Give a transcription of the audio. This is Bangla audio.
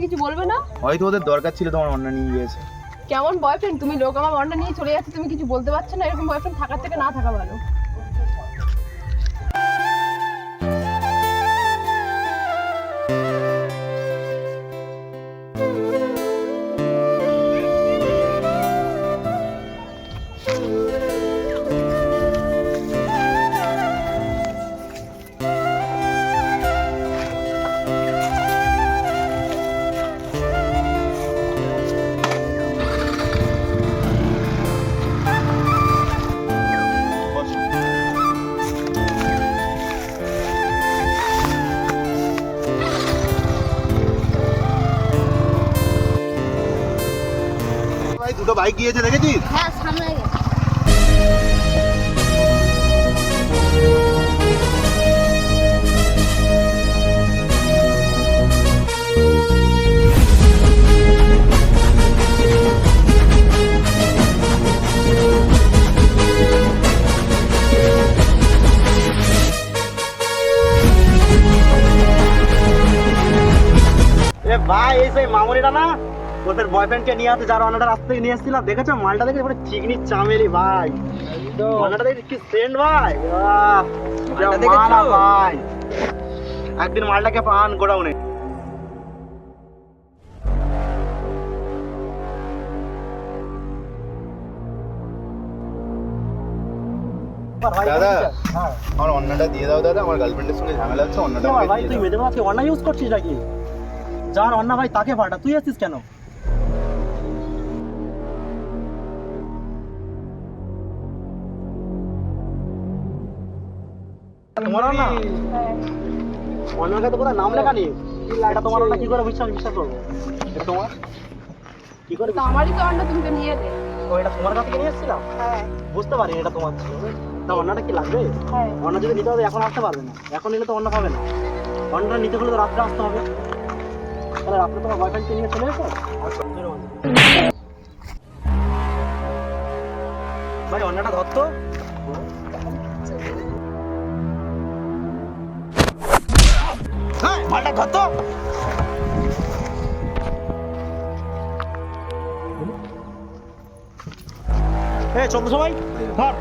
কিছু বলবে না? হয়তো ওদের দরকার ছিল, তোমার অন্য নিয়ে গিয়েছে। কেমন বয়ফ্রেন্ড তুমি? লোক আমার অন্ডা নিয়ে চলে যাচ্ছে, তুমি কিছু বলতে পারছো না? এরকম বয়ফ্রেন্ড থাকার থেকে না থাকা ভালো। ভাই দুটো বাইক গিয়েছে, দেখেছিস? হ্যাঁ, সামনে গেছে। ভাই এই সেই মামুনিটা না, ওদের বয়ফ্রেন্ডকে নিয়ে আসতে যার অন্যটা রাস্তা থেকে নিয়ে এসেছিলাম, দেখেছো মালটা দেখে পুরো চিকনি চামেলি ভাই। অন্যটা দেখে কি সেন্ট ভাই, মালা ভাই। একদিন মালটাকে পান গোডাউনে। দাদা আমার অন্যটা দিয়ে দাও দাদা, আমার গার্লফ্রেন্ডের সঙ্গে ঝামেলা হচ্ছে, অন্যটা আমাকে ভাই দিয়ে তুই দাও। মেয়েদের মাঝে অন্য ইউজ করছিস নাকি? যার অন্য ভাই তাকে পাঠা, তুই আসছিস কেন? তোমার না অন্যকে তো কোথায় নাম লেখা নেই, এটা তোমার অন্য কি করে বিশ্বাস করবো? এটা তোমার কি করে তো আমারই তো অন্ডা, তুমি তো নিয়ে দে। ও এটা তোমার কাছ থেকে নিয়ে এসেছিলাম, হ্যাঁ বুঝতে পারি এটা তোমার ছিল। তা অন্যটা কি লাগবে? হ্যাঁ। অন্য যদি নিতে হবে এখন আসতে পারবে না, এখন নিলে তো অন্য পাবে না। অন্যটা নিতে হলে তো রাত্রে আসতে হবে। তাহলে রাত্রে তোমার বয়ফ্রেন্ডকে নিয়ে চলে এসো। ভাই অন্যটা ধরতো, মালটা ধরতো। চন্দ্র সবাই ধর।